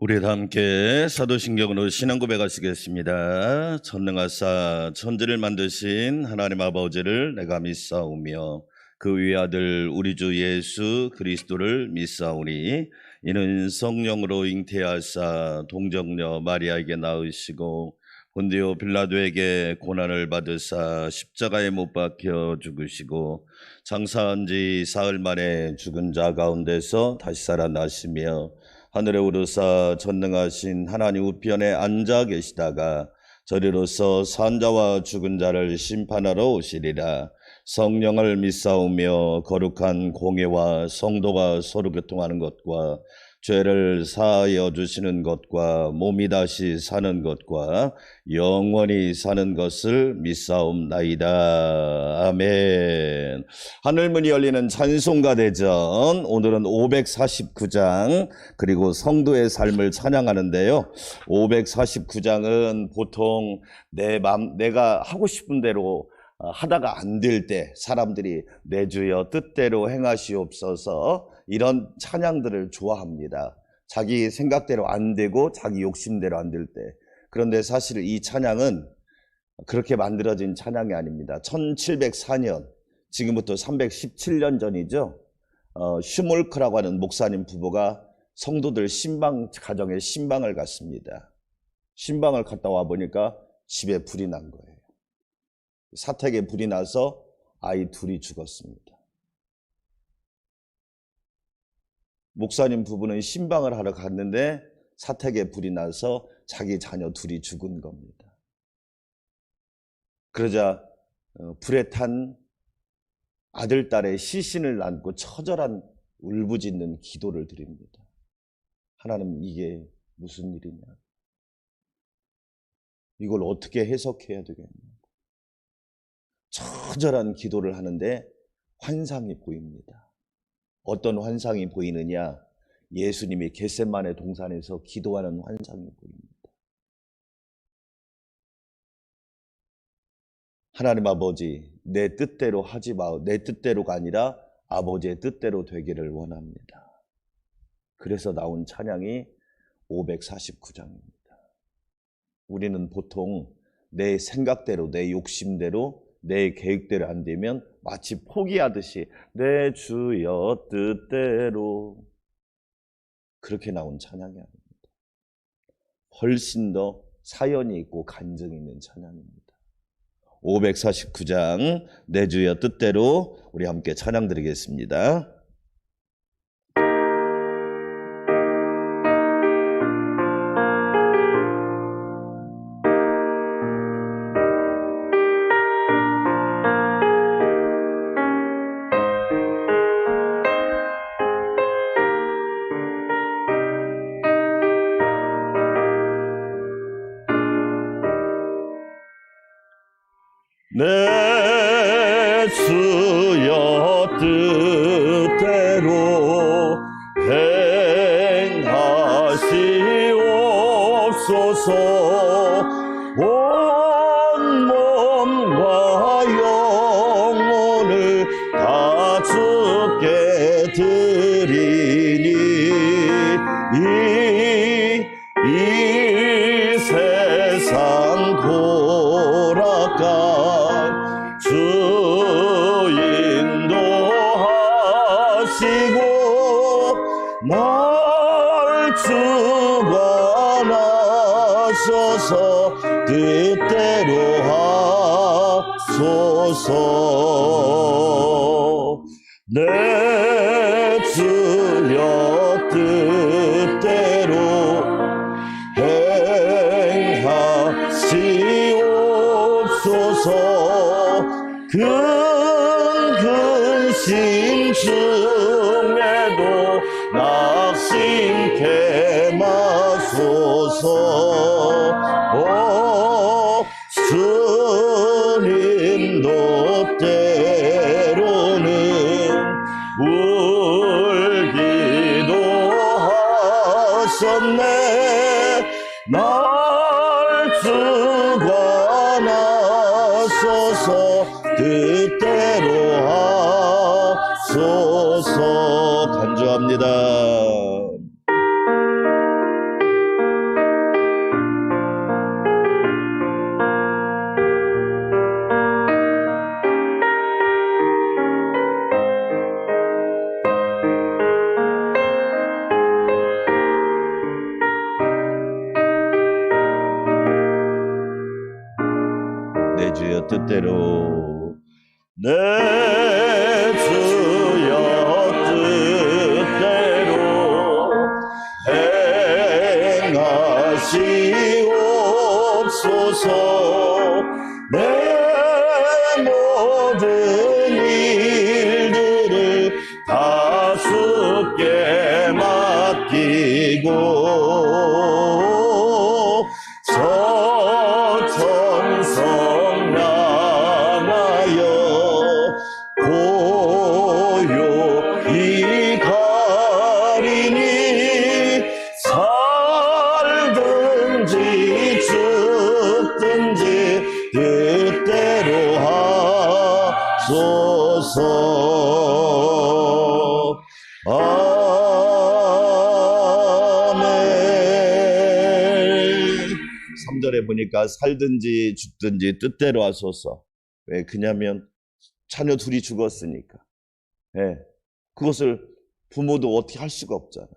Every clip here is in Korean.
우리 다 함께 사도신경으로 신앙 고백하시겠습니다. 전능하사 천지를 만드신 하나님 아버지를 내가 믿사오며 그 위의 아들 우리 주 예수 그리스도를 믿사오니 이는 성령으로 잉태하사 동정녀 마리아에게 낳으시고 본디오 빌라도에게 고난을 받으사 십자가에 못 박혀 죽으시고 장사한 지 사흘 만에 죽은 자 가운데서 다시 살아나시며 하늘에 오르사 전능하신 하나님 우편에 앉아 계시다가 저리로서 산자와 죽은 자를 심판하러 오시리라. 성령을 믿사오며 거룩한 공예와 성도가 서로 교통하는 것과 죄를 사하여 주시는 것과 몸이 다시 사는 것과 영원히 사는 것을 믿사옵나이다. 아멘. 하늘문이 열리는 찬송가 대전, 오늘은 549장 그리고 성도의 삶을 찬양하는데요. 549장은 보통 내가 하고 싶은 대로 하다가 안 될 때 사람들이 내 주여 뜻대로 행하시옵소서 이런 찬양들을 좋아합니다. 자기 생각대로 안 되고 자기 욕심대로 안 될 때. 그런데 사실 이 찬양은 그렇게 만들어진 찬양이 아닙니다. 1704년, 지금부터 317년 전이죠. 슈몰크라고 하는 목사님 부부가 성도들 가정에 신방을 갔습니다. 신방을 갔다 와 보니까 집에 불이 난 거예요. 사택에 불이 나서 아이 둘이 죽었습니다. 목사님 부부는 신방을 하러 갔는데 사택에 불이 나서 자기 자녀 둘이 죽은 겁니다. 그러자 불에 탄 아들, 딸의 시신을 안고 처절한 울부짖는 기도를 드립니다. 하나님, 이게 무슨 일이냐? 이걸 어떻게 해석해야 되겠냐? 처절한 기도를 하는데 환상이 보입니다. 어떤 환상이 보이느냐? 예수님이 겟세마네 동산에서 기도하는 환상이 보입니다. 하나님 아버지, 내 뜻대로 하지 마오. 내 뜻대로가 아니라 아버지의 뜻대로 되기를 원합니다. 그래서 나온 찬양이 549장입니다. 우리는 보통 내 생각대로, 내 욕심대로, 내 계획대로 안 되면 마치 포기하듯이 내 주여 뜻대로, 그렇게 나온 찬양이 아닙니다. 훨씬 더 사연이 있고 간증이 있는 찬양입니다. 549장 내 주여 뜻대로 우리 함께 찬양 드리겠습니다. 내 주여 뜻대로 행하시옵소서. 온 몸과 영혼을 다 주께 드리니 이 세상 고락가 주 인도하시고 날 주관하셔서 뜻대로 하소서. 내 주여 뜻대로 행하시옵소서. 근심 중에도 낙심케 마소서. 주님도 때로는 울기도 하셨네. 날 주관하소서. 뜻대로 하소서. 간주합니다. 내 주여 뜻대로 내 주여 뜻대로 행하시옵소서. 내 모든 일들을 다 주께 맡기고 저천성 향하여 고요히 가리니 살든지 죽든지 뜻대로 하소서. 아멘. 3절에 보니까 살든지 죽든지 뜻대로 하소서. 왜? 그냐면 자녀 둘이 죽었으니까. 예. 그것을 부모도 어떻게 할 수가 없잖아.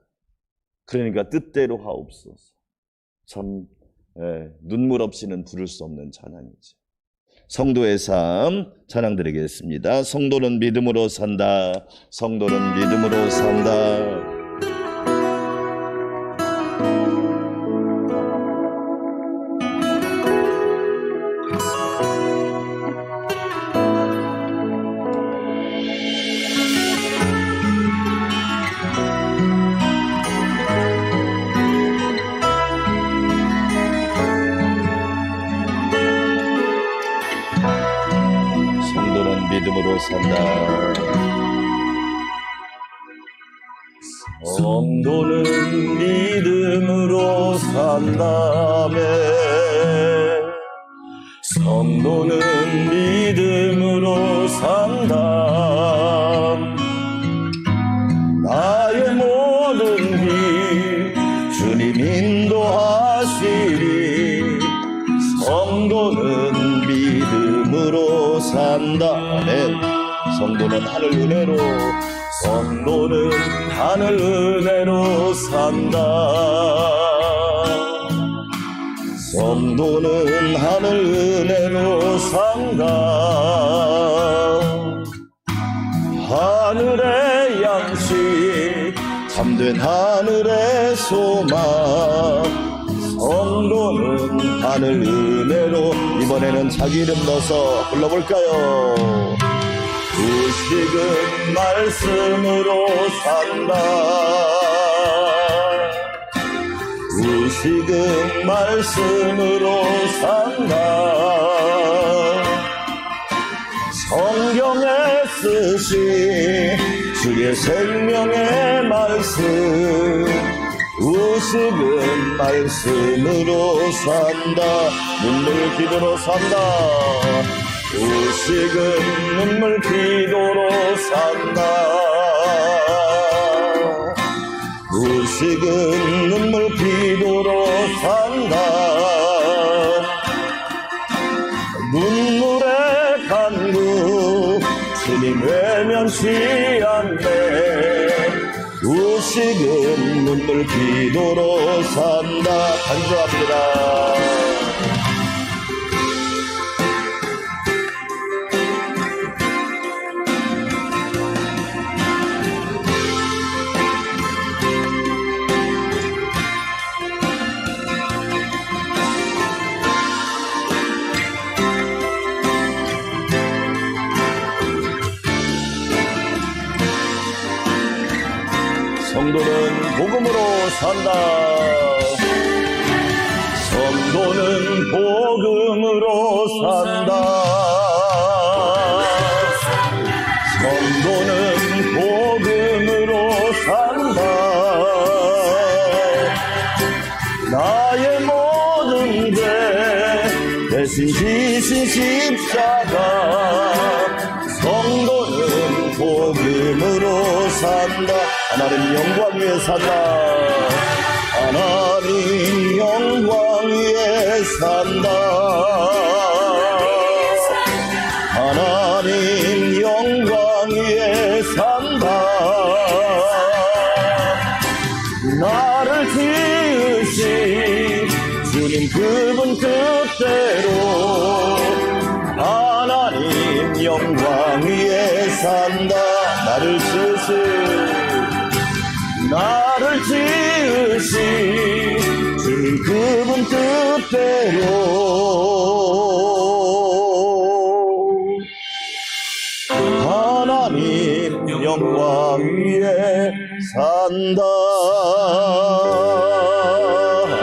그러니까 뜻대로 하옵소서. 참 눈물 없이는 부를 수 없는 찬양이죠. 성도의 삶 찬양 드리겠습니다. 성도는 믿음으로 산다. 성도는 믿음으로 산다. 믿음으로 산다. 성도는 믿음으로 산다며. 성도는 믿음으로 산다. 나의 모든 길 주님 인도하시리. 성도는 믿음으로 산다. 아멘. 성도는 하늘 은혜로, 성도는 하늘 은혜로 산다. 성도는 하늘 은혜로 산다. 하늘의 양식 참된 하늘의 소망. 성도는 하늘 은혜로. 이번에는 자기 이름 넣어서 불러볼까요? 의식은 말씀으로 산다. 의식은 말씀으로 산다. 성경에 쓰신 주의 생명의 말씀. 의식은 말씀으로 산다. 눈물 기도로 산다. 의식은 눈물 기도로 산다. 의식은 눈물 기도로 산다. 눈물의 간구 주님 외면치 않네. 의식은 눈물 기도로 산다. 간주합니다. 성도는 복음으로 산다. 성도는 복음으로 산다. 성도는 복음으로 산다. 나의 모든 죄 대신 지신 십자가. 성도는 복음으로 산다. 하나님 영광 위에 산다. 하나님 영광 위에 산다. 하나님 영광 위에 산다. 나를 지으신 주님 그분 뜻대로 반드시 그분 뜻대로 하나님 영광 위에 산다.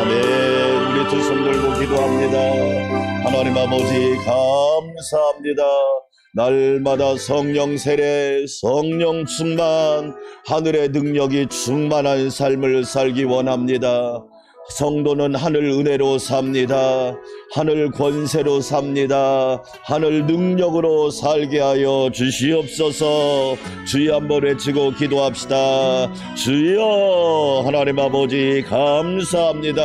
아멘. 우리 두 손 들고 기도합니다. 하나님 아버지 감사합니다. 날마다 성령 세례, 성령 충만, 하늘의 능력이 충만한 삶을 살기 원합니다. 성도는 하늘 은혜로 삽니다. 하늘 권세로 삽니다. 하늘 능력으로 살게 하여 주시옵소서. 주여 한번 외치고 기도합시다. 주여. 하나님 아버지 감사합니다.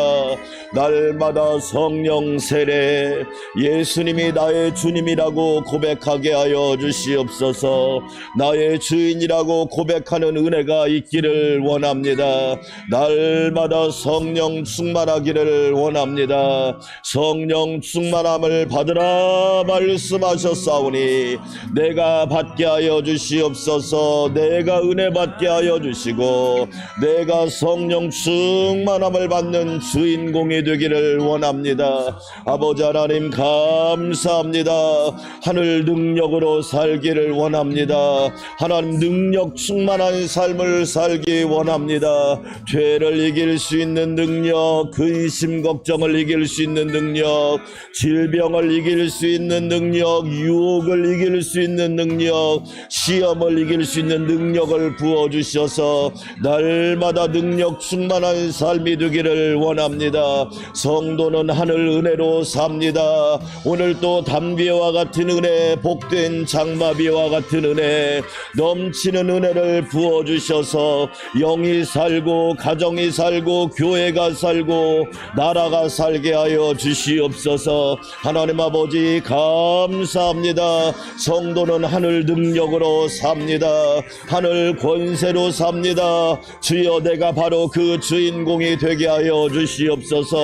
날마다 성령 세례, 예수님이 나의 주님이라고 고백하게 하여 주시옵소서. 나의 주인이라고 고백하는 은혜가 있기를 원합니다. 날마다 성령 충만하기를 원합니다. 성령 충만함을 받으라 말씀하셨사오니 내가 받게 하여 주시옵소서. 내가 은혜 받게 하여 주시고 내가 성령 충만함을 받는 주인공이 되기를 원합니다. 아버지 하나님 감사합니다. 하늘 능력으로 살기를 원합니다. 하나님 능력 충만한 삶을 살기 원합니다. 죄를 이길 수 있는 능력, 근심 걱정을 이길 수 있는 능력, 질병을 이길 수 있는 능력, 유혹을 이길 수 있는 능력, 시험을 이길 수 있는 능력을 부어주셔서 날마다 능력 충만한 삶이 되기를 원합니다. 성도는 하늘 은혜로 삽니다. 오늘 또 담비와 같은 은혜, 복된 장마비와 같은 은혜, 넘치는 은혜를 부어주셔서 영이 살고 가정이 살고 교회가 살고 나라가 살게 하여 주시옵소서. 하나님 아버지 감사합니다. 성도는 하늘 능력으로 삽니다. 하늘 권세로 삽니다. 주여 내가 바로 그 주인공이 되게 하여 주시옵소서.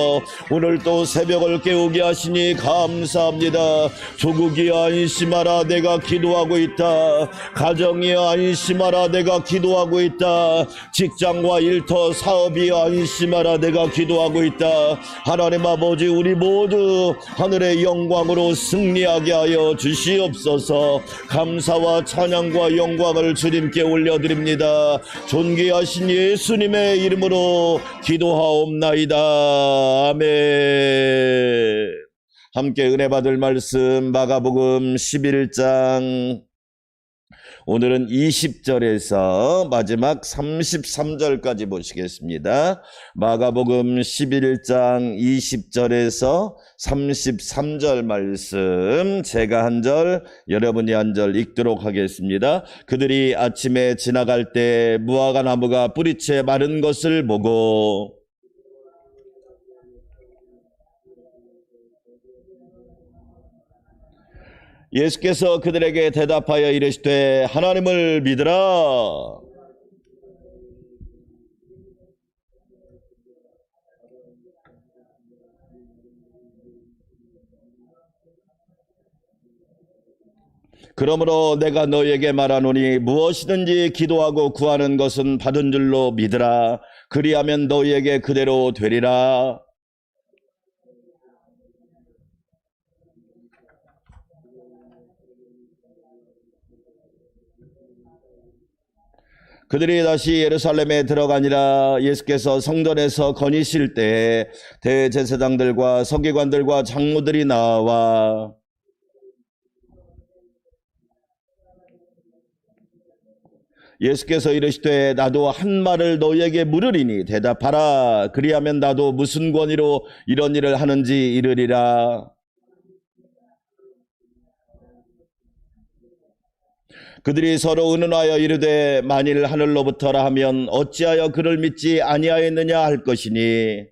오늘 또 새벽을 깨우게 하시니 감사합니다. 조국이 안심하라 내가 기도하고 있다. 가정이 안심하라 내가 기도하고 있다. 직장과 일터 사업이 안심하라 내가 기도하고 있다. 하나님 아버지 우리 모두 하늘의 영광으로 승리하게 하여 주시옵소서. 감사와 찬양과 영광을 주님께 올려드립니다. 존귀하신 예수님의 이름으로 기도하옵나이다. 아멘. 함께 은혜 받을 말씀 마가복음 11장, 오늘은 20절에서 마지막 33절까지 보시겠습니다. 마가복음 11장 20절에서 33절 말씀, 제가 한 절, 여러분이 한 절 읽도록 하겠습니다. 그들이 아침에 지나갈 때 무화과 나무가 뿌리채 마른 것을 보고 예수께서 그들에게 대답하여 이르시되 하나님을 믿으라. 그러므로 내가 너에게 말하노니 무엇이든지 기도하고 구하는 것은 받은 줄로 믿으라. 그리하면 너희에게 그대로 되리라. 그들이 다시 예루살렘에 들어가니라. 예수께서 성전에서 거니실 때 대제사장들과 서기관들과 장로들이 나와 예수께서 이르시되 나도 한 말을 너희에게 물으리니 대답하라. 그리하면 나도 무슨 권위로 이런 일을 하는지 이르리라. 그들이 서로 의논하여 이르되 만일 하늘로부터라 하면 어찌하여 그를 믿지 아니하였느냐 할 것이니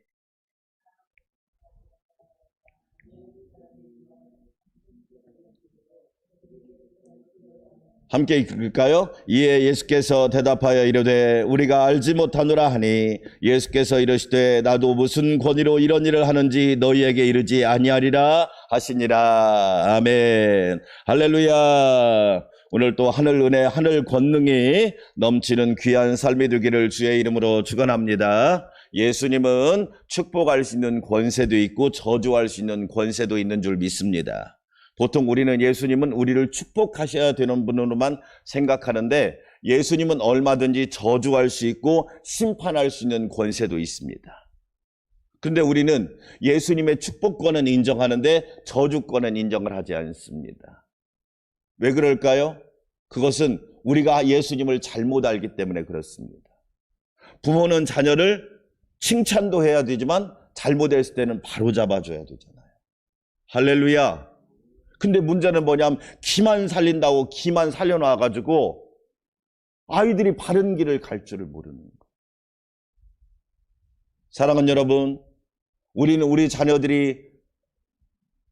함께 읽을까요? 이에 예수께서 대답하여 이르되 우리가 알지 못하노라 하니 예수께서 이르시되 나도 무슨 권위로 이런 일을 하는지 너희에게 이르지 아니하리라 하시니라. 아멘. 할렐루야. 오늘 또 하늘 은혜, 하늘 권능이 넘치는 귀한 삶이 되기를 주의 이름으로 축원합니다. 예수님은 축복할 수 있는 권세도 있고 저주할 수 있는 권세도 있는 줄 믿습니다. 보통 우리는 예수님은 우리를 축복하셔야 되는 분으로만 생각하는데 예수님은 얼마든지 저주할 수 있고 심판할 수 있는 권세도 있습니다. 근데 우리는 예수님의 축복권은 인정하는데 저주권은 인정을 하지 않습니다. 왜 그럴까요? 그것은 우리가 예수님을 잘못 알기 때문에 그렇습니다. 부모는 자녀를 칭찬도 해야 되지만 잘못했을 때는 바로 잡아줘야 되잖아요. 할렐루야. 근데 문제는 뭐냐면 기만 살린다고 기만 살려놔가지고 아이들이 바른 길을 갈 줄을 모르는 거예요. 사랑하는 여러분, 우리는 우리 자녀들이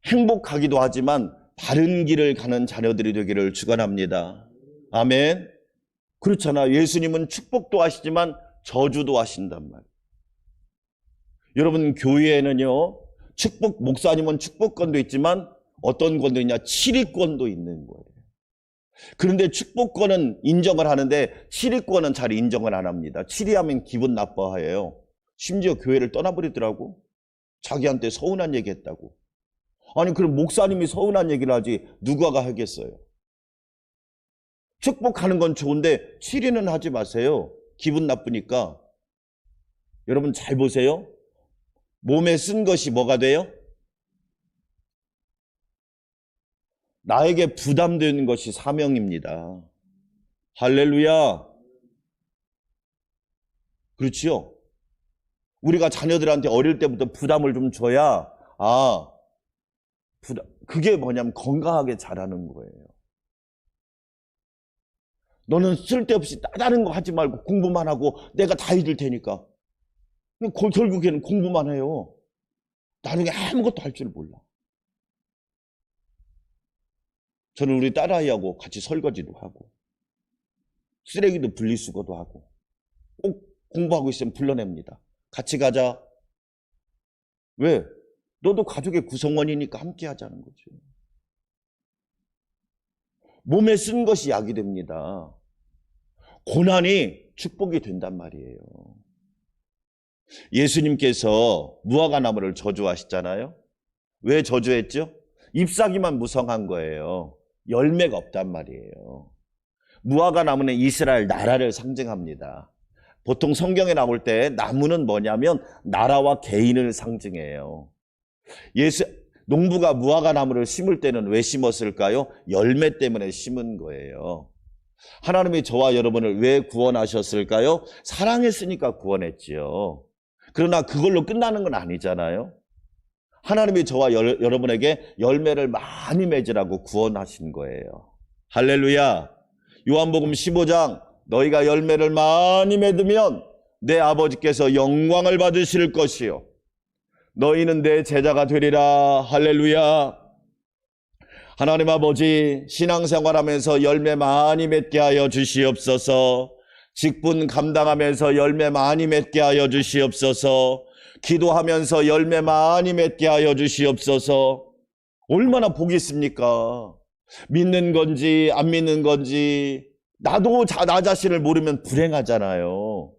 행복하기도 하지만 바른 길을 가는 자녀들이 되기를 축원합니다. 아멘. 그렇잖아요. 예수님은 축복도 하시지만 저주도 하신단 말이에요. 여러분, 교회에는요, 축복, 목사님은 축복권도 있지만 어떤 권도 있냐? 치리권도 있는 거예요. 그런데 축복권은 인정을 하는데 치리권은 잘 인정을 안 합니다. 치리하면 기분 나빠해요. 심지어 교회를 떠나버리더라고. 자기한테 서운한 얘기 했다고. 아니, 그럼 목사님이 서운한 얘기를 하지 누가 하겠어요? 축복하는 건 좋은데 치리는 하지 마세요. 기분 나쁘니까. 여러분 잘 보세요. 몸에 쓴 것이 뭐가 돼요? 나에게 부담되는 것이 사명입니다. 할렐루야. 그렇지요? 우리가 자녀들한테 어릴 때부터 부담을 좀 줘야 그게 뭐냐면 건강하게 자라는 거예요. 너는 쓸데없이 다른 거 하지 말고 공부만 하고 내가 다 해줄 테니까. 결국에는 공부만 해요. 나중에 아무것도 할 줄 몰라. 저는 우리 딸아이하고 같이 설거지도 하고 쓰레기도 분리수거도 하고 꼭 공부하고 있으면 불러냅니다. 같이 가자. 왜? 너도 가족의 구성원이니까 함께 하자는 거죠. 몸에 쓴 것이 약이 됩니다. 고난이 축복이 된단 말이에요. 예수님께서 무화과나무를 저주하셨잖아요. 왜 저주했죠? 잎사귀만 무성한 거예요. 열매가 없단 말이에요. 무화과나무는 이스라엘 나라를 상징합니다. 보통 성경에 나올 때 나무는 뭐냐면 나라와 개인을 상징해요. 농부가 무화과나무를 심을 때는 왜 심었을까요? 열매 때문에 심은 거예요. 하나님이 저와 여러분을 왜 구원하셨을까요? 사랑했으니까 구원했지요. 그러나 그걸로 끝나는 건 아니잖아요. 하나님이 저와 여러분에게 열매를 많이 맺으라고 구원하신 거예요. 할렐루야. 요한복음 15장 너희가 열매를 많이 맺으면 내 아버지께서 영광을 받으실 것이요 너희는 내 제자가 되리라. 할렐루야. 하나님 아버지, 신앙생활하면서 열매 많이 맺게 하여 주시옵소서. 직분 감당하면서 열매 많이 맺게 하여 주시옵소서. 기도하면서 열매 많이 맺게 하여 주시옵소서. 얼마나 복이 있습니까? 믿는 건지 안 믿는 건지 나도 나 자신을 모르면 불행하잖아요.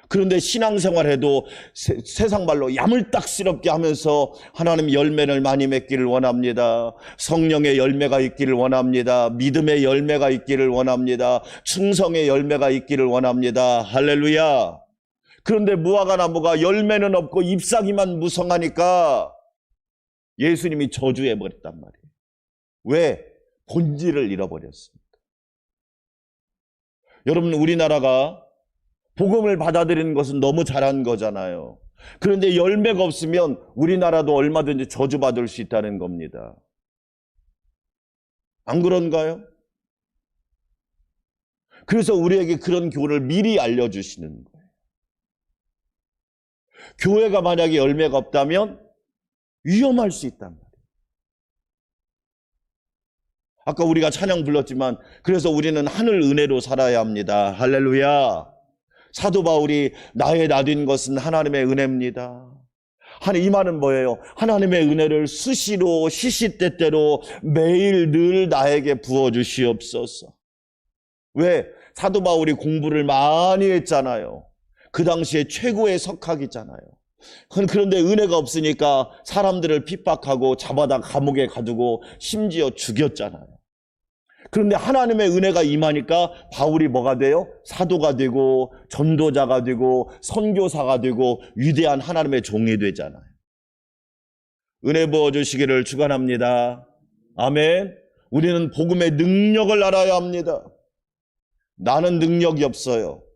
그런데 신앙생활해도 세상 말로 야물딱스럽게 하면서 하나님 열매를 많이 맺기를 원합니다. 성령의 열매가 있기를 원합니다. 믿음의 열매가 있기를 원합니다. 충성의 열매가 있기를 원합니다. 할렐루야. 그런데 무화과나무가 열매는 없고 잎사귀만 무성하니까 예수님이 저주해버렸단 말이에요. 왜? 본질을 잃어버렸습니다. 여러분, 우리나라가 복음을 받아들이는 것은 너무 잘한 거잖아요. 그런데 열매가 없으면 우리나라도 얼마든지 저주받을 수 있다는 겁니다. 안 그런가요? 그래서 우리에게 그런 교훈을 미리 알려주시는 거예요. 교회가 만약에 열매가 없다면 위험할 수 있단 말이에요. 아까 우리가 찬양 불렀지만 그래서 우리는 하늘 은혜로 살아야 합니다. 할렐루야. 사도 바울이 나의 나된 것은 하나님의 은혜입니다. 이 말은 뭐예요? 하나님의 은혜를 수시로 시시때때로 매일 늘 나에게 부어주시옵소서. 왜? 사도 바울이 공부를 많이 했잖아요. 그 당시에 최고의 석학이잖아요. 그런데 은혜가 없으니까 사람들을 핍박하고 잡아다 감옥에 가두고 심지어 죽였잖아요. 그런데 하나님의 은혜가 임하니까 바울이 뭐가 돼요? 사도가 되고 전도자가 되고 선교사가 되고 위대한 하나님의 종이 되잖아요. 은혜 부어주시기를 축원합니다. 아멘. 우리는 복음의 능력을 알아야 합니다. 나는 능력이 없어요.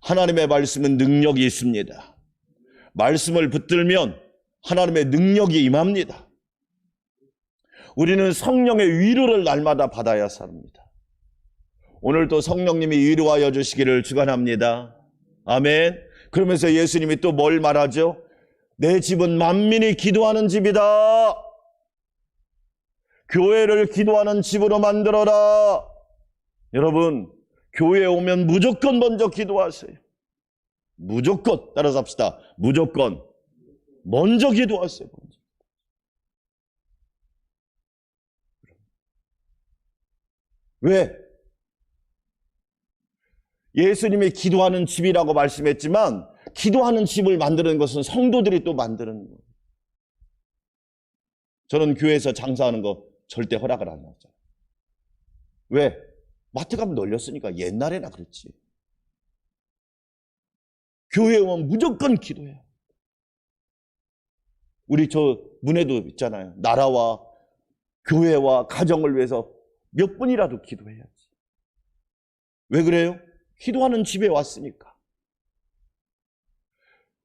하나님의 말씀은 능력이 있습니다. 말씀을 붙들면 하나님의 능력이 임합니다. 우리는 성령의 위로를 날마다 받아야 삽니다. 오늘도 성령님이 위로하여 주시기를 축원합니다. 아멘. 그러면서 예수님이 또 뭘 말하죠? 내 집은 만민이 기도하는 집이다. 교회를 기도하는 집으로 만들어라. 여러분, 교회에 오면 무조건 먼저 기도하세요. 무조건. 따라서 합시다. 무조건 먼저 기도하세요. 먼저. 왜? 예수님이 기도하는 집이라고 말씀했지만 기도하는 집을 만드는 것은 성도들이 또 만드는 거예요. 저는 교회에서 장사하는 거 절대 허락을 안 하잖아요. 왜? 마트 가면 널렸으니까. 옛날에나 그랬지. 교회에 오면 무조건 기도해요. 우리 저 문에도 있잖아요. 나라와 교회와 가정을 위해서 몇 분이라도 기도해야지. 왜 그래요? 기도하는 집에 왔으니까.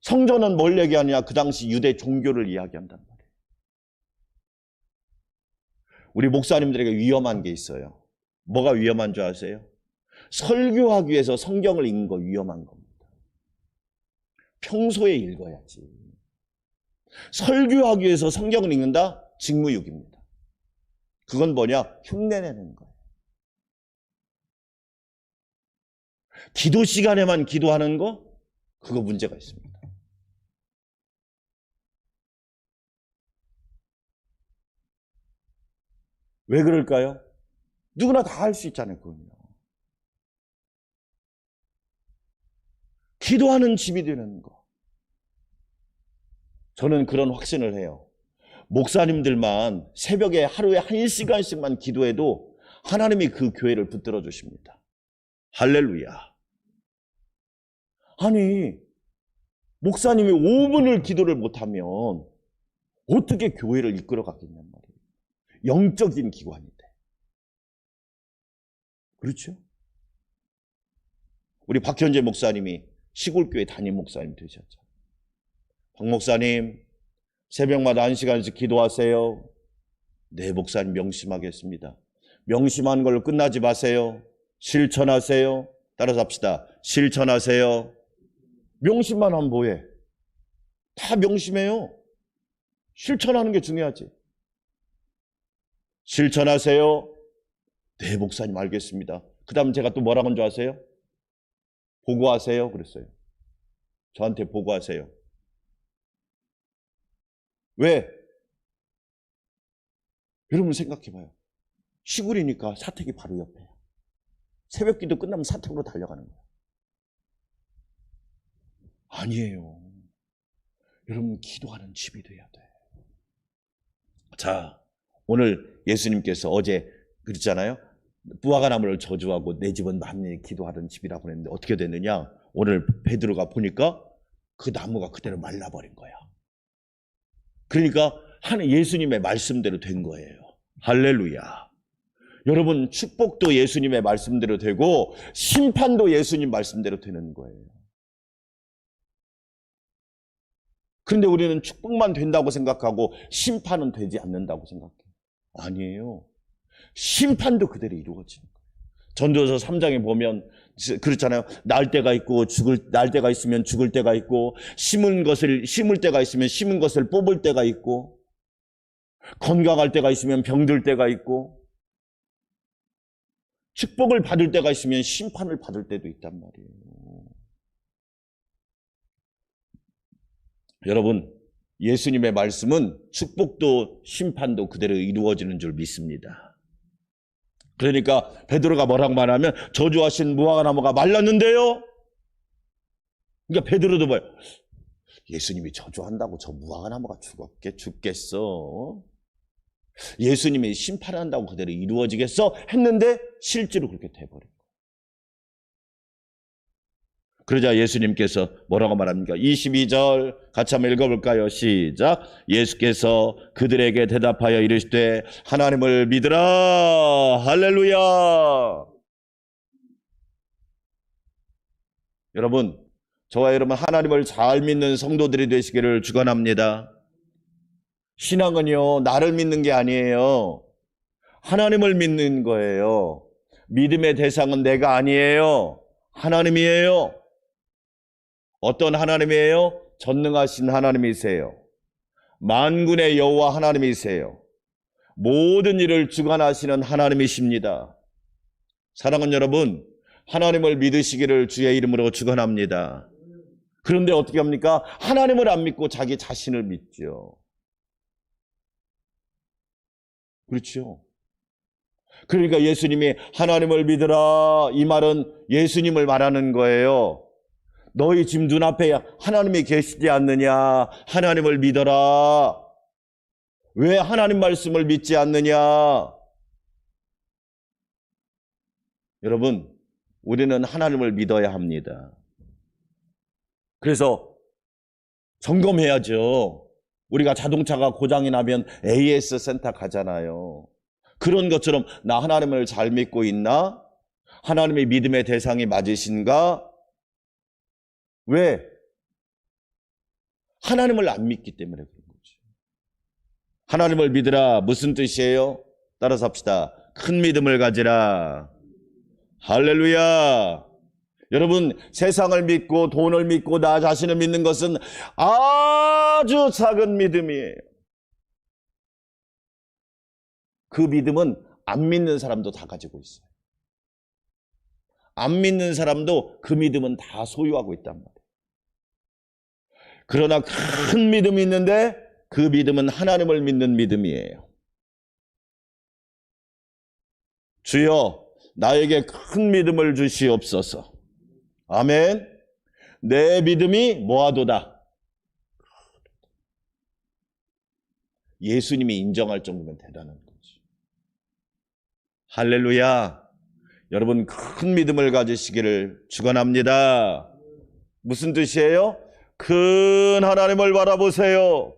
성전은 뭘 얘기하느냐? 그 당시 유대 종교를 이야기한단 말이에요. 우리 목사님들에게 위험한 게 있어요. 뭐가 위험한 줄 아세요? 설교하기 위해서 성경을 읽는 거 위험한 겁니다. 평소에 읽어야지. 설교하기 위해서 성경을 읽는다? 직무유기입니다. 그건 뭐냐? 흉내내는 거예요. 기도 시간에만 기도하는 거? 그거 문제가 있습니다. 왜 그럴까요? 누구나 다 할 수 있잖아요, 그건요. 기도하는 집이 되는 거. 저는 그런 확신을 해요. 목사님들만 새벽에 하루에 1시간씩만 기도해도 하나님이 그 교회를 붙들어 주십니다. 할렐루야. 아니, 목사님이 5분을 기도를 못하면 어떻게 교회를 이끌어 가겠냔 말이에요. 영적인 기관인데. 그렇죠? 우리 박현재 목사님이 시골교회 담임 목사님 되셨죠. 박 목사님, 새벽마다 1시간씩 기도하세요. 네, 목사님 명심하겠습니다. 명심하는 걸로 끝나지 마세요. 실천하세요. 따라서 합시다. 실천하세요. 명심만 하면 뭐해? 다 명심해요. 실천하는 게 중요하지. 실천하세요. 네, 목사님 알겠습니다. 그 다음 제가 또 뭐라고 한 줄 아세요? 보고하세요 그랬어요. 저한테 보고하세요. 왜? 여러분 생각해봐요. 시골이니까 사택이 바로 옆에요. 새벽 기도 끝나면 사택으로 달려가는 거예요. 아니에요. 여러분 기도하는 집이 돼야 돼. 자, 오늘 예수님께서 어제 그랬잖아요. 무화과 나무를 저주하고 내 집은 만민이 기도하는 집이라고 했는데 어떻게 됐느냐? 오늘 베드로가 보니까 그 나무가 그대로 말라버린 거야. 그러니까 예수님의 말씀대로 된 거예요. 할렐루야. 여러분 축복도 예수님의 말씀대로 되고 심판도 예수님 말씀대로 되는 거예요. 그런데 우리는 축복만 된다고 생각하고 심판은 되지 않는다고 생각해요. 아니에요. 심판도 그대로 이루어지는 거예요. 전도서 3장에 보면 그렇잖아요. 날 때가 있고 날 때가 있으면 죽을 때가 있고 심을 때가 있으면 심은 것을 뽑을 때가 있고 건강할 때가 있으면 병들 때가 있고 축복을 받을 때가 있으면 심판을 받을 때도 있단 말이에요. 여러분, 예수님의 말씀은 축복도 심판도 그대로 이루어지는 줄 믿습니다. 그러니까 베드로가 뭐라고 말하면 저주하신 무화과 나무가 말랐는데요. 그러니까 베드로도 봐요. 예수님이 저주한다고 저 무화과나무가 죽겠어? 예수님이 심판한다고 그대로 이루어지겠어? 했는데 실제로 그렇게 돼버린 거예요. 그러자 예수님께서 뭐라고 말합니까? 22절 같이 한번 읽어볼까요? 시작. 예수께서 그들에게 대답하여 이르시되 하나님을 믿으라. 할렐루야. 여러분, 저와 여러분 하나님을 잘 믿는 성도들이 되시기를 축원합니다. 신앙은요, 나를 믿는 게 아니에요. 하나님을 믿는 거예요. 믿음의 대상은 내가 아니에요. 하나님이에요. 어떤 하나님이에요? 전능하신 하나님이세요. 만군의 여호와 하나님이세요. 모든 일을 주관하시는 하나님이십니다. 사랑하는 여러분, 하나님을 믿으시기를 주의 이름으로 축원합니다. 그런데 어떻게 합니까? 하나님을 안 믿고 자기 자신을 믿죠. 그렇죠? 그러니까 예수님이 하나님을 믿으라, 이 말은 예수님을 말하는 거예요. 너희 지금 눈앞에 하나님이 계시지 않느냐? 하나님을 믿어라. 왜 하나님 말씀을 믿지 않느냐? 여러분, 우리는 하나님을 믿어야 합니다. 그래서 점검해야죠. 우리가 자동차가 고장이 나면 AS 센터 가잖아요. 그런 것처럼 나 하나님을 잘 믿고 있나? 하나님의 믿음의 대상이 맞으신가? 왜? 하나님을 안 믿기 때문에 그런 거죠. 하나님을 믿으라 무슨 뜻이에요? 따라서 합시다. 큰 믿음을 가지라. 할렐루야. 여러분, 세상을 믿고 돈을 믿고 나 자신을 믿는 것은 아주 작은 믿음이에요. 그 믿음은 안 믿는 사람도 다 가지고 있어요. 안 믿는 사람도 그 믿음은 다 소유하고 있단 말이에요. 그러나 큰 믿음이 있는데 그 믿음은 하나님을 믿는 믿음이에요. 주여, 나에게 큰 믿음을 주시옵소서. 아멘. 내 믿음이 뭐하도다? 예수님이 인정할 정도면 대단한 거지. 할렐루야. 여러분, 큰 믿음을 가지시기를 축원합니다. 무슨 뜻이에요? 큰 하나님을 바라보세요.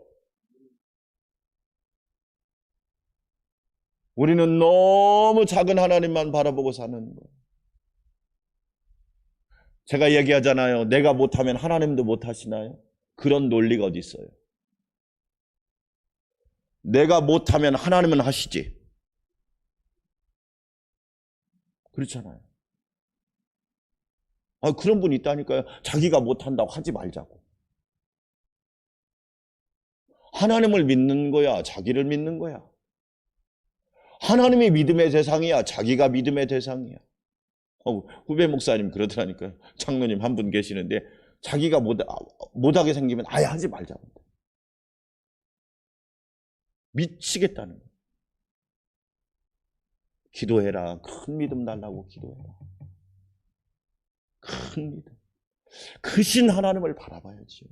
우리는 너무 작은 하나님만 바라보고 사는 거예요. 제가 얘기하잖아요. 내가 못하면 하나님도 못하시나요? 그런 논리가 어디 있어요? 내가 못하면 하나님은 하시지. 그렇잖아요. 그런 분이 있다니까요. 자기가 못한다고 하지 말자고. 하나님을 믿는 거야, 자기를 믿는 거야. 하나님이 믿음의 대상이야, 자기가 믿음의 대상이야. 후배 목사님 그러더라니까요. 장로님 한 분 계시는데 자기가 못하게 생기면 아예 하지 말자고. 미치겠다는 거예요. 기도해라. 큰 믿음 달라고 기도해라. 큰 믿음. 크신 하나님을 바라봐야지.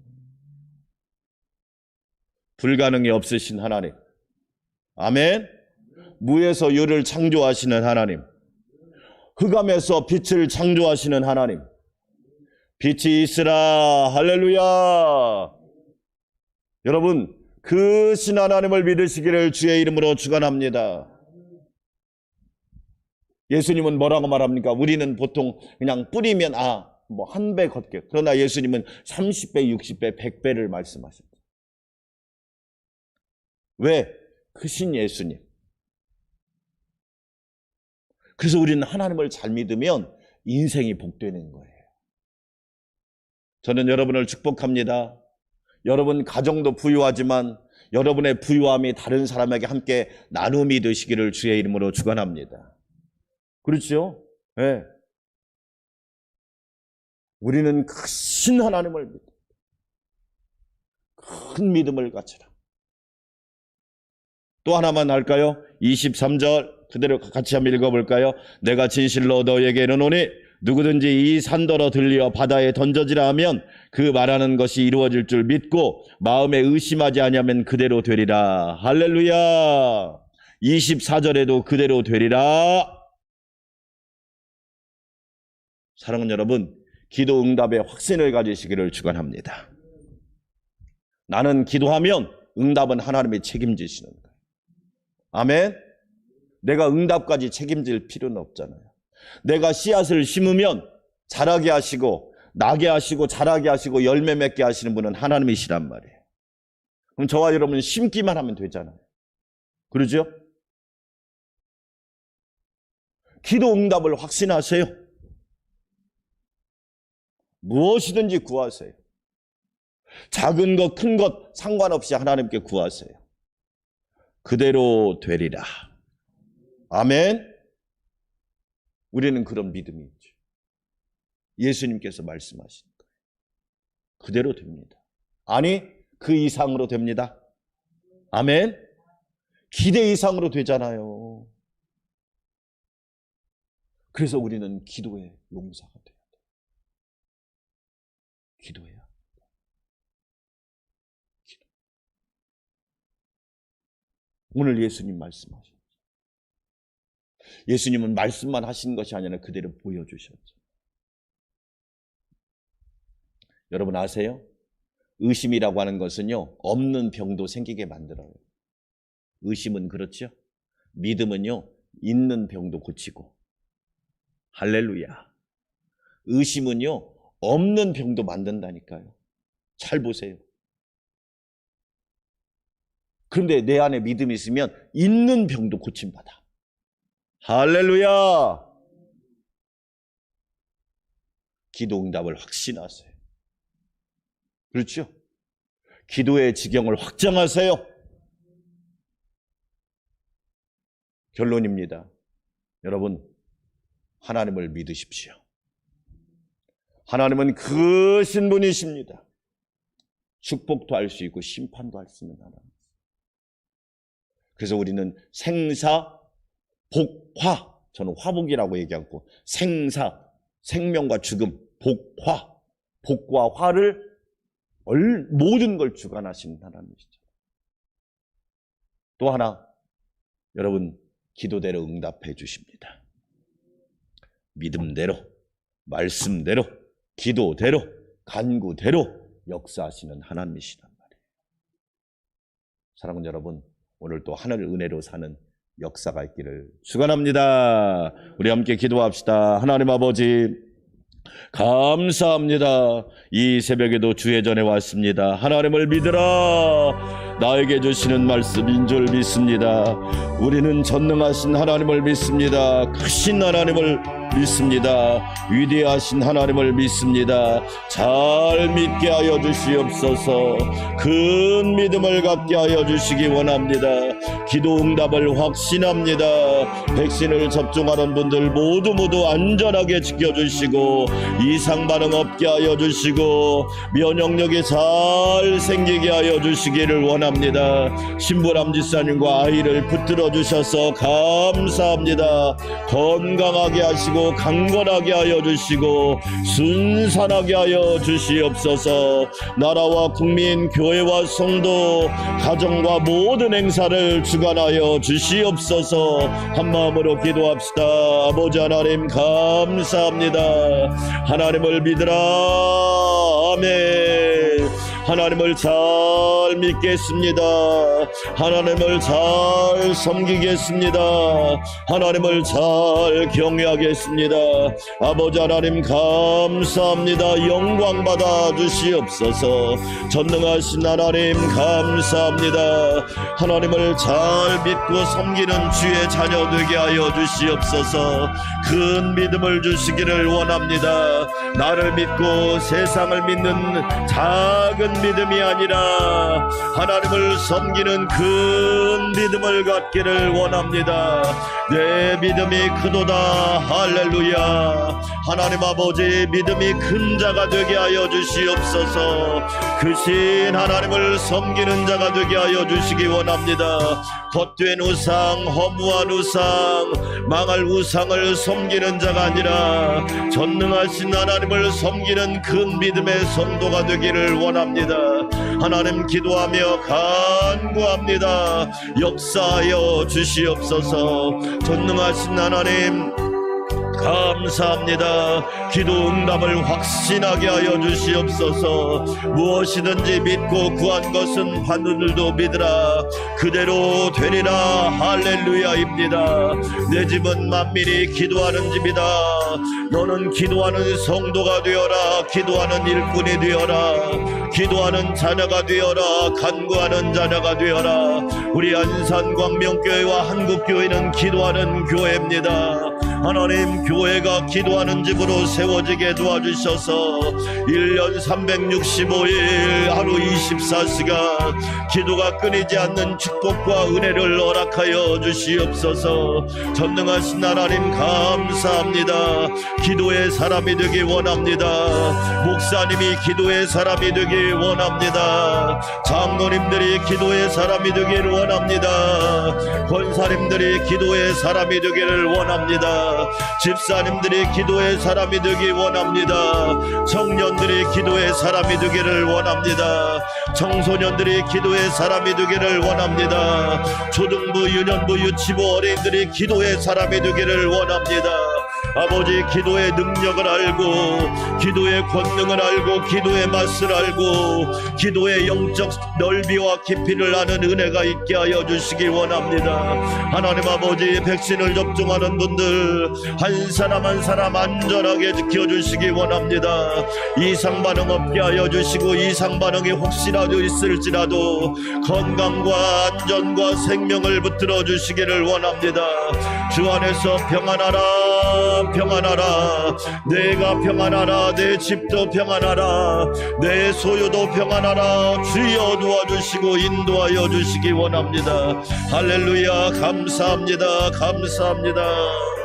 불가능이 없으신 하나님. 아멘. 무에서 유를 창조하시는 하나님. 흑암에서 빛을 창조하시는 하나님. 빛이 있으라. 할렐루야. 여러분, 그 신 하나님을 믿으시기를 주의 이름으로 축원합니다. 예수님은 뭐라고 말합니까? 우리는 보통 그냥 뿌리면 한 배 걷게. 그러나 예수님은 30배, 60배, 100배를 말씀하십니다. 왜? 크신 예수님. 그래서 우리는 하나님을 잘 믿으면 인생이 복되는 거예요. 저는 여러분을 축복합니다. 여러분 가정도 부유하지만 여러분의 부유함이 다른 사람에게 함께 나눔이 되시기를 주의 이름으로 축원합니다. 그렇죠? 네. 우리는 크신 하나님을 믿어. 큰 믿음을 가져라. 또 하나만 할까요? 23절 그대로 같이 한번 읽어볼까요? 내가 진실로 너에게 이르노니 누구든지 이 산더러 들려 바다에 던져지라 하면 그 말하는 것이 이루어질 줄 믿고 마음에 의심하지 아니하면 그대로 되리라. 할렐루야. 24절에도 그대로 되리라. 사랑하는 여러분, 기도 응답의 확신을 가지시기를 축원합니다. 나는 기도하면 응답은 하나님이 책임지시는 거예요. 아멘. 내가 응답까지 책임질 필요는 없잖아요. 내가 씨앗을 심으면 자라게 하시고 나게 하시고 자라게 하시고 열매 맺게 하시는 분은 하나님이시란 말이에요. 그럼 저와 여러분은 심기만 하면 되잖아요. 그러죠? 기도 응답을 확신하세요. 무엇이든지 구하세요. 작은 것, 큰 것 상관없이 하나님께 구하세요. 그대로 되리라. 아멘. 우리는 그런 믿음이 있죠. 예수님께서 말씀하신 거예요. 그대로 됩니다. 아니, 그 이상으로 됩니다. 아멘. 기대 이상으로 되잖아요. 그래서 우리는 기도의 용사가 돼야 돼요. 기도해야. 기도. 오늘 예수님 말씀하셨죠. 예수님은 말씀만 하신 것이 아니라 그대로 보여주셨죠. 여러분 아세요? 의심이라고 하는 것은요, 없는 병도 생기게 만들어요. 의심은 그렇죠? 믿음은요, 있는 병도 고치고. 할렐루야. 의심은요, 없는 병도 만든다니까요. 잘 보세요. 그런데 내 안에 믿음이 있으면 있는 병도 고침받아. 할렐루야. 기도 응답을 확신하세요. 그렇죠? 기도의 지경을 확장하세요. 결론입니다. 여러분, 하나님을 믿으십시오. 하나님은 크신 분이십니다. 축복도 할 수 있고 심판도 할 수 있는 하나님. 그래서 우리는 생사, 복화, 저는 화복이라고 얘기하고, 생사, 생명과 죽음, 복화, 복과 화를 모든 걸 주관하시는 하나님이시죠. 또 하나, 여러분 기도대로 응답해 주십니다. 믿음대로, 말씀대로, 기도대로, 간구대로 역사하시는 하나님이시란 말이에요. 사랑하는 여러분, 오늘 또 하늘 은혜로 사는 역사가 있기를 축원합니다. 우리 함께 기도합시다. 하나님 아버지, 감사합니다. 이 새벽에도 주의 전에 왔습니다. 하나님을 믿으라. 나에게 주시는 말씀인 줄 믿습니다. 우리는 전능하신 하나님을 믿습니다. 크신 하나님을 믿습니다. 위대하신 하나님을 믿습니다. 잘 믿게 하여 주시옵소서. 큰 믿음을 갖게 하여 주시기 원합니다. 기도 응답을 확신합니다. 백신을 접종하는 분들 모두 안전하게 지켜주시고 이상 반응 없게 하여 주시고 면역력이 잘 생기게 하여 주시기를 원합니다. 신부람 집사님과 아이를 붙들어 주셔서 감사합니다. 건강하게 하시고 강건하게 하여 주시고 순산하게 하여 주시옵소서. 나라와 국민, 교회와 성도, 가정과 모든 행사를 주관하여 주시옵소서. 한마음으로 기도합시다. 아버지 하나님 감사합니다. 하나님을 믿으라. 아멘. 하나님을 잘 믿겠습니다. 하나님을 잘 섬기겠습니다. 하나님을 잘 경외하겠습니다. 아버지 하나님 감사합니다. 영광 받아 주시옵소서. 전능하신 하나님 감사합니다. 하나님을 잘 믿고 섬기는 주의 자녀 되게 하여 주시옵소서. 큰 믿음을 주시기를 원합니다. 나를 믿고 세상을 믿는 작은 믿음이 아니라 하나님을 섬기는 큰 믿음을 갖기를 원합니다. 내 믿음이 크도다. 할렐루야. 하나님 아버지, 믿음이 큰 자가 되게 하여 주시옵소서. 크신 하나님을 섬기는 자가 되게 하여 주시기 원합니다. 헛된 우상, 허무한 우상, 망할 우상을 섬기는 자가 아니라 전능하신 하나님을 섬기는 큰 믿음의 성도가 되기를 원합니다. 하나님, 기도하며 간구합니다. 역사하여 주시옵소서. 전능하신 하나님, 감사합니다. 기도 응답을 확신하게 하여 주시옵소서. 무엇이든지 믿고 구한 것은 받는들도 믿으라. 그대로 되리라. 할렐루야입니다. 내 집은 만민이 기도하는 집이다. 너는 기도하는 성도가 되어라. 기도하는 일꾼이 되어라. 기도하는 자녀가 되어라. 간구하는 자녀가 되어라. 우리 안산광명교회와 한국교회는 기도하는 교회입니다. 하나님, 교회가 기도하는 집으로 세워지게 도와주셔서 1년 365일 하루 24시간 기도가 끊이지 않는 축복과 은혜를 허락하여 주시옵소서. 전능하신 하나님, 감사합니다. 기도의 사람이 되기 원합니다. 목사님이 기도의 사람이 되기 원합니다. 장로님들이 기도의 사람이 되기를 원합니다. 권사님들이 기도의 사람이 되기를 원합니다. 집사님들이 기도의 사람이 되기 원합니다. 청년들이 기도의 사람이 되기를 원합니다. 청소년들이 기도의 사람이 되기를 원합니다. 초등부, 유년부, 유치부 어린이들이 기도의 사람이 되기를 원합니다. 아버지, 기도의 능력을 알고, 기도의 권능을 알고, 기도의 맛을 알고, 기도의 영적 넓이와 깊이를 아는 은혜가 있게 하여 주시기 원합니다. 하나님 아버지, 백신을 접종하는 분들 한 사람 한 사람 안전하게 지켜주시기 원합니다. 이상 반응 없게 하여 주시고, 이상 반응이 혹시라도 있을지라도 건강과 안전과 생명을 붙들어 주시기를 원합니다. 주 안에서 평안하라, 평안하라. 내가 평안하라. 내 집도 평안하라. 내 소유도 평안하라. 주여 도와주시고 인도하여 주시기 원합니다. 할렐루야. 감사합니다. 감사합니다.